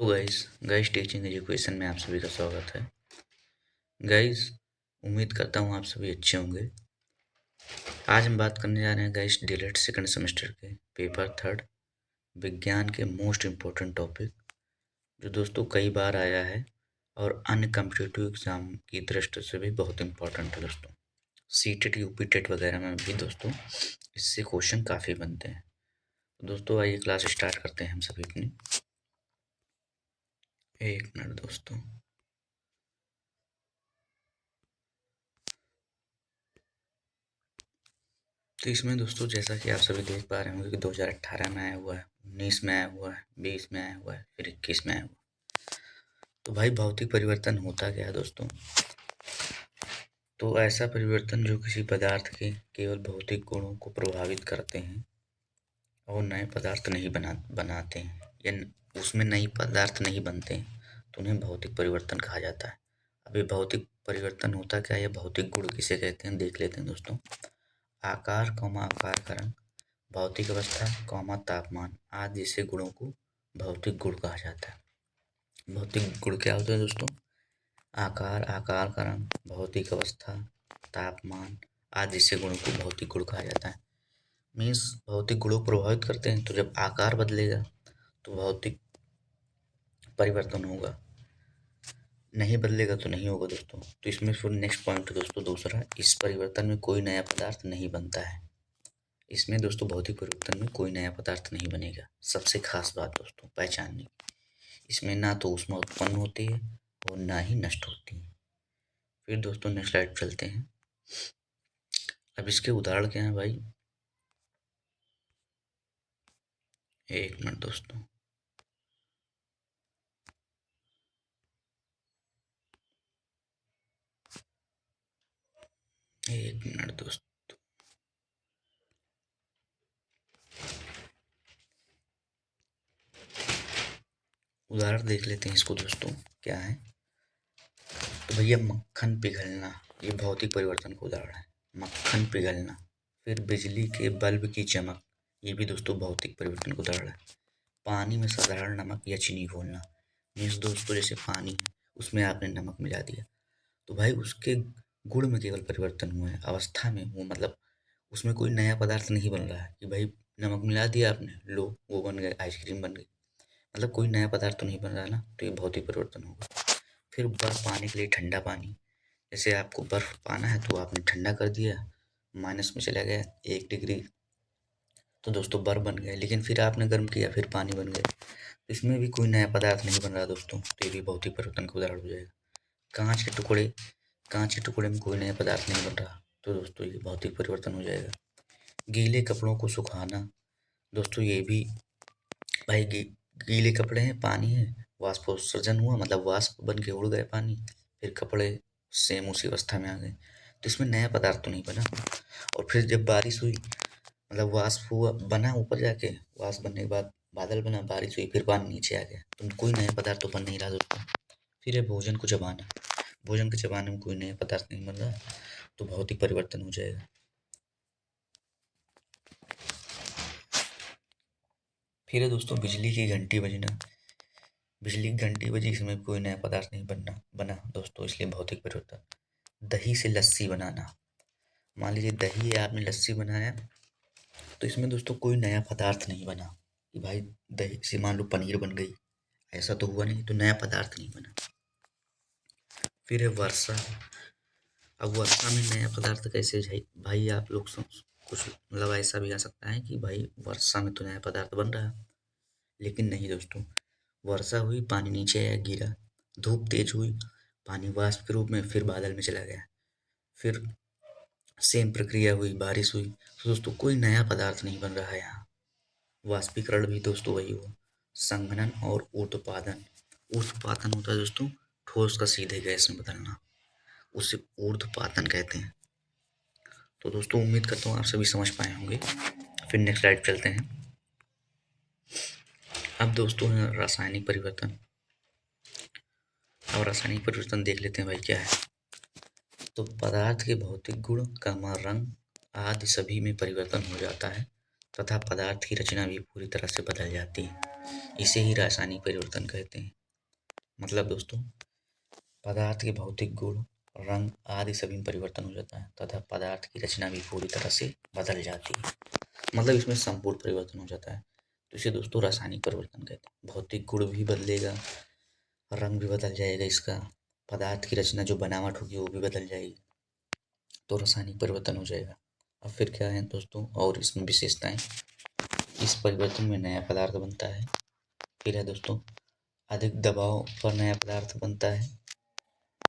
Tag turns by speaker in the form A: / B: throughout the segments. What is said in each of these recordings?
A: तो guys teaching education में आप सभी का स्वागत है। गाइस उम्मीद करता हूँ आप सभी अच्छे होंगे। आज हम बात करने जा रहे हैं गाइस डीएलएड सेकंड सेमेस्टर के पेपर थर्ड विज्ञान के मोस्ट इम्पोर्टेंट टॉपिक, जो दोस्तों कई बार आया है और अन्य कॉम्पिटिटिव एग्जाम की दृष्टि से भी बहुत इम्पोर्टेंट है दोस्तों। सीटेट यूपीटेट वगैरह में भी दोस्तों इससे क्वेश्चन काफ़ी बनते हैं। दोस्तों आइए क्लास स्टार्ट करते हैं हम सभी अपनी। एक मिनट दोस्तों। तो इसमें दोस्तों जैसा कि आप सभी देख पा रहे होंगे कि 2018 में आया हुआ है, 19 में आया हुआ है, 20 में आया हुआ है, फिर 21 में आया हुआ है। तो भाई भौतिक परिवर्तन होता क्या है दोस्तों? तो ऐसा परिवर्तन जो किसी पदार्थ के केवल भौतिक गुणों को प्रभावित करते हैं और नए पदार्थ नहीं बनाते हैं या उसमें नई पदार्थ नहीं बनते हैं, तो उन्हें भौतिक परिवर्तन कहा जाता है। अब ये भौतिक परिवर्तन होता क्या है या भौतिक गुण किसे कहते हैं देख लेते हैं दोस्तों। आकार आकार का रंग, भौतिक अवस्था तापमान आदि जैसे गुणों को भौतिक गुण कहा जाता है। भौतिक गुण क्या होते हैं दोस्तों? आकार का रंग, भौतिक अवस्था, तापमान आदि जैसे गुणों को भौतिक गुण कहा जाता है। मीन्स भौतिक गुणों को प्रभावित करते हैं, तो जब आकार बदलेगा तो भौतिक परिवर्तन होगा, नहीं बदलेगा तो नहीं होगा दोस्तों। तो इसमें फिर नेक्स्ट पॉइंट दोस्तों दूसरा, इस परिवर्तन में कोई नया पदार्थ नहीं बनता है। इसमें दोस्तों भौतिक परिवर्तन में कोई नया पदार्थ नहीं बनेगा। सबसे खास बात दोस्तों पहचानने की, इसमें ना तो ऊष्मा उत्पन्न होती है और ना ही नष्ट होती है। फिर दोस्तों नेक्स्ट स्लाइड चलते हैं। अब इसके उदाहरण क्या है भाई? एक मिनट दोस्तों। एक मिनट दोस्तों। उदाहरण देख लेते हैं इसको दोस्तों, क्या है? तो भैया मक्खन पिघलना, ये भौतिक परिवर्तन का उदाहरण है। मक्खन पिघलना। फिर बिजली के बल्ब की चमक, ये भी दोस्तों भौतिक परिवर्तन का उदाहरण है। पानी में साधारण नमक या चीनी घोलना, मीन्स दोस्तों जैसे पानी है उसमें आपने नमक मिला दिया, तो भाई उसके गुण में केवल परिवर्तन हुआ है, अवस्था में वो मतलब उसमें कोई नया पदार्थ नहीं बन रहा है कि भाई नमक मिला दिया आपने, लो वो बन गए, आइसक्रीम बन गई, मतलब कोई नया पदार्थ तो नहीं बन रहा ना, तो ये भौतिक परिवर्तन होगा। फिर बर्फ पाने के लिए ठंडा पानी, जैसे आपको बर्फ पाना है तो आपने ठंडा कर दिया, माइनस में चला गया 1 डिग्री, तो दोस्तों बर्फ बन गया, लेकिन फिर आपने गर्म किया फिर पानी बन गया। इसमें भी कोई नया पदार्थ नहीं बन रहा दोस्तों, तो ये भी भौतिक परिवर्तन का उदाहरण हो जाएगा। कांच के टुकड़े, कांच के टुकड़े में कोई नया पदार्थ नहीं बन रहा, तो दोस्तों ये भौतिक परिवर्तन हो जाएगा। गीले कपड़ों को सुखाना, दोस्तों ये भी भाई गीले कपड़े हैं, पानी है, वाष्पोत्सर्जन हुआ मतलब वाष्प बन के उड़ गए पानी, फिर कपड़े सेम उसी अवस्था में आ गए, तो इसमें नया पदार्थ तो नहीं बना। और फिर जब बारिश हुई मतलब वाष्प हुआ बना ऊपर जाके, वाष्प बनने के बाद बादल बना, बारिश हुई, फिर पानी नीचे आ गया, तो कोई नया पदार्थ तो बन नहीं रहा दोस्तों। फिर है भोजन को चबाना, भोजन के चबाने में कोई नया पदार्थ नहीं बन रहा, तो भौतिक परिवर्तन हो जाएगा। फिर है दोस्तों बिजली की घंटी बजना, बिजली की घंटी बजी, इसमें कोई नया पदार्थ नहीं बना दोस्तों, इसलिए भौतिक परिवर्तन। दही से लस्सी बनाना, मान लीजिए दही है आपने लस्सी बनाया, तो इसमें दोस्तों कोई नया पदार्थ नहीं बना कि भाई दही से मान लो पनीर बन गई, ऐसा तो हुआ नहीं, तो नया पदार्थ नहीं बना। फिर है वर्षा, अब वर्षा में नया पदार्थ कैसे जाए भाई? आप लोग कुछ मतलब ऐसा भी आ सकता है कि भाई वर्षा में तो नया पदार्थ बन रहा है, लेकिन नहीं दोस्तों। वर्षा हुई, पानी नीचे आया गिरा, धूप तेज हुई, पानी वाष्प के रूप में फिर बादल में चला गया, फिर सेम प्रक्रिया हुई, बारिश हुई, तो दोस्तों कोई नया पदार्थ नहीं बन रहा है यहाँ। वाष्पीकरण भी दोस्तों वही हुआ। संघनन और ऊर्ध्वपातन, ऊर्ध्वपातन होता है दोस्तों ठोस का सीधे गैस में बदलना, उसे ऊर्ध्वपातन कहते हैं। तो दोस्तों उम्मीद करता हूँ आप सभी समझ पाए होंगे। फिर नेक्स्ट स्लाइड चलते हैं। अब दोस्तों है रासायनिक परिवर्तन। अब रासायनिक परिवर्तन देख लेते हैं भाई क्या है। तो पदार्थ के भौतिक गुण रंग आदि सभी में परिवर्तन हो जाता है तथा पदार्थ की रचना भी पूरी तरह से बदल जाती है। इसे ही रासायनिक परिवर्तन कहते हैं। मतलब दोस्तों, पदार्थ के भौतिक गुण, रंग आदि सभी में परिवर्तन हो जाता है तथा पदार्थ की रचना भी पूरी तरह से बदल जाती है। मतलब इसमें संपूर्ण परिवर्तन हो जाता है, तो इसे दोस्तों रासायनिक परिवर्तन कहते हैं। भौतिक गुण भी बदलेगा, रंग भी बदल जाएगा इसका, पदार्थ की रचना जो बनावट होगी वो भी बदल जाएगी, तो रासायनिक परिवर्तन हो जाएगा। अब फिर क्या है दोस्तों और इसमें विशेषताएं, इस परिवर्तन में नया पदार्थ बनता है। फिर है दोस्तों, अधिक दबाव पर नया पदार्थ बनता है।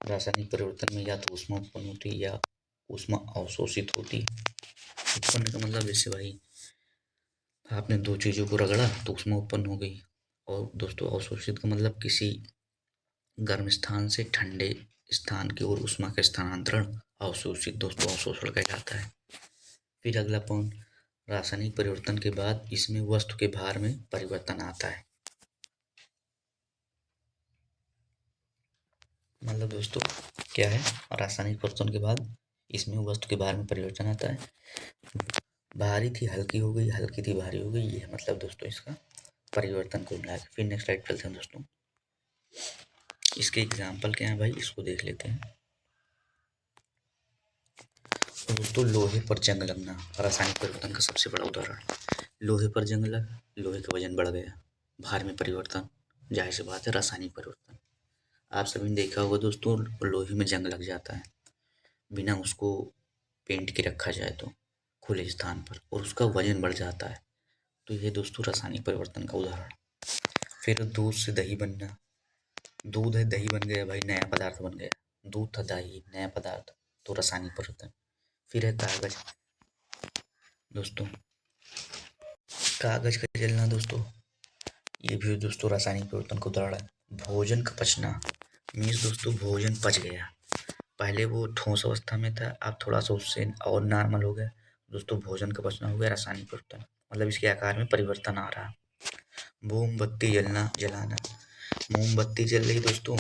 A: रासायनिक परिवर्तन में या तो ऊष्मा उत्पन्न होती है या ऊष्मा अवशोषित होती है। उत्पन्न का मतलब जैसे भाई आपने दो चीज़ों को रगड़ा तो ऊष्मा उत्पन्न हो गई, और दोस्तों अवशोषित का मतलब किसी गर्म स्थान से ठंडे स्थान की ओर ऊष्मा का स्थानांतरण अवशोषित दोस्तों अवशोषण कहलाता है। फिर अगला पॉइंट, रासायनिक परिवर्तन के बाद इसमें वस्तु के भार में परिवर्तन आता है। मतलब दोस्तों क्या है, रासायनिक परिवर्तन के बाद इसमें वस्तु के भार में परिवर्तन आता है। भारी थी हल्की हो गई, हल्की थी भारी हो गई, ये है मतलब दोस्तों इसका परिवर्तन को मिला के। फिर नेक्स्ट स्लाइड चलते हैं दोस्तों, इसके एग्जाम्पल क्या है भाई, इसको देख लेते हैं। तो दोस्तों लोहे पर जंग लगना रासायनिक परिवर्तन का सबसे बड़ा उदाहरण। लोहे पर जंग लगा, लोहे का वजन बढ़ गया, भार में परिवर्तन, जाहिर सी बात है रासायनिक परिवर्तन। आप सभी ने देखा होगा दोस्तों, लोहे में जंग लग जाता है बिना उसको पेंट के रखा जाए तो खुले स्थान पर, और उसका वजन बढ़ जाता है, तो ये दोस्तों रासायनिक परिवर्तन का उदाहरण। फिर दूध से दही बनना, दूध है दही बन गया भाई, नया पदार्थ बन गया, दूध था दही नया पदार्थ, तो रासायनिक परिवर्तन। फिर है कागज दोस्तों, कागज का जलना दोस्तों, ये भी दोस्तों रासायनिक परिवर्तन का उदाहरण है। भोजन का पचना मीन्स दोस्तों भोजन पच गया, पहले वो ठोस अवस्था में था, अब थोड़ा सा उससे और नॉर्मल हो गया दोस्तों, भोजन का पचना हो गया रासायनिक परिवर्तन, मतलब इसके आकार में परिवर्तन आ रहा। मोमबत्ती जलाना, मोमबत्ती जल रही दोस्तों,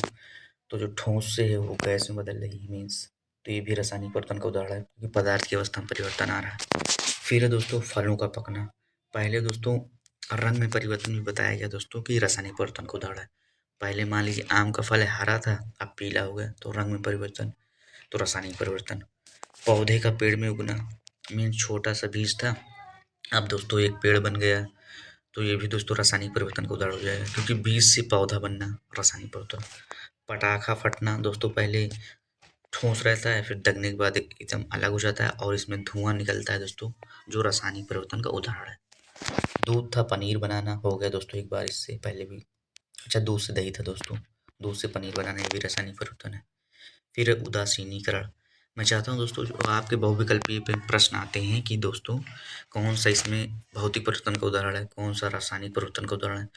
A: तो जो ठोस से है वो गैस में बदल रही मीन्स, तो ये भी रासायनिक परिवर्तन का उदाहरण है क्योंकि पदार्थ की अवस्था में परिवर्तन आ रहा है। फिर है दोस्तों फलों का पकना, पहले दोस्तों रंग में परिवर्तन भी बताया गया दोस्तों कि रासायनिक परिवर्तन का उदाहरण है। पहले मान लीजिए आम का फल हरा था, अब पीला हो गया, तो रंग में परिवर्तन, तो रासायनिक परिवर्तन। पौधे का पेड़ में उगना मीन्स छोटा सा बीज था, अब दोस्तों एक पेड़ बन गया, तो ये भी दोस्तों रासायनिक परिवर्तन का उदाहरण हो जाएगा क्योंकि बीज से पौधा बनना रासायनिक परिवर्तन। पटाखा फटना दोस्तों, पहले ठोस रहता है फिर दगने के बाद एकदम अलग हो जाता है और इसमें धुआं निकलता है दोस्तों, जो रासायनिक परिवर्तन का उदाहरण है। दूध था पनीर बनाना हो गया दोस्तों, एक बार इससे पहले भी, अच्छा दूध से दही था दोस्तों, दूध से पनीर बनाना ये भी रासायनिक परिवर्तन है। फिर उदासीनीकरण, मैं चाहता हूँ दोस्तों जो आपके बहुविकल्पीय पे प्रश्न आते हैं कि दोस्तों कौन सा इसमें भौतिक परिवर्तन का उदाहरण है, कौन सा रासायनिक परिवर्तन का उदाहरण है,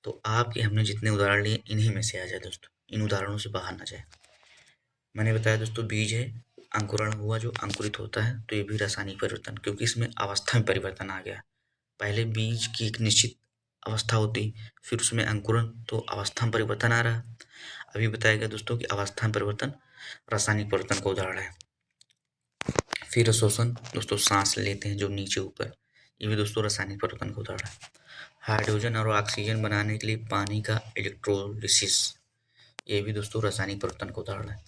A: तो आपके हमने जितने उदाहरण लिए इन्हीं में से आ जाए दोस्तों, इन उदाहरणों से बाहर ना जाए। मैंने बताया दोस्तों बीज है, अंकुरण हुआ जो अंकुरित होता है, तो ये भी रासायनिक परिवर्तन क्योंकि इसमें अवस्था में परिवर्तन आ गया। पहले बीज की एक निश्चित अवस्था होती, फिर उसमें अंकुरण, तो अवस्था में परिवर्तन आ रहा। अभी बताया गया दोस्तों कि अवस्था में परिवर्तन रासायनिक परिवर्तन का उदाहरण है। फिर शोषण दोस्तों, सांस लेते हैं जो नीचे ऊपर, ये भी दोस्तों रासायनिक परिवर्तन का उदाहरण है। हाइड्रोजन और ऑक्सीजन बनाने के लिए पानी का इलेक्ट्रोलिसिस, ये भी दोस्तों रासायनिक परिवर्तन का उदाहरण है।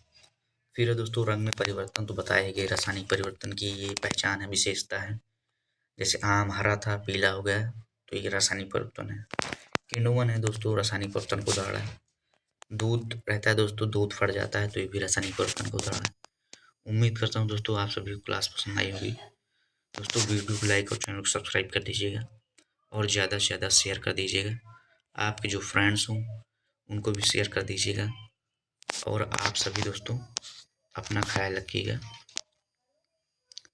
A: फिर है दोस्तों रंग में परिवर्तन, तो बताया गया रासायनिक परिवर्तन की ये पहचान है, विशेषता है, जैसे आम हरा था पीला हो गया, तो ये रासायनिक परिवर्तन है। किण्वन है दोस्तों रासायनिक परिवर्तन का उदाहरण है। दूध रहता है दोस्तों, दूध फट जाता है, तो ये भी रासायनिक परिवर्तन का उदाहरण है। उम्मीद करता हूँ दोस्तों आप सभी को क्लास पसंद आई होगी। दोस्तों वीडियो को लाइक और चैनल को सब्सक्राइब कर दीजिएगा और ज़्यादा से ज़्यादा शेयर कर दीजिएगा, आपके जो फ्रेंड्स हों उनको भी शेयर कर दीजिएगा, और आप सभी दोस्तों अपना ख्याल रखिएगा।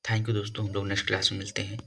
A: थैंक यू दोस्तों, हम लोग नेक्स्ट क्लास में मिलते हैं।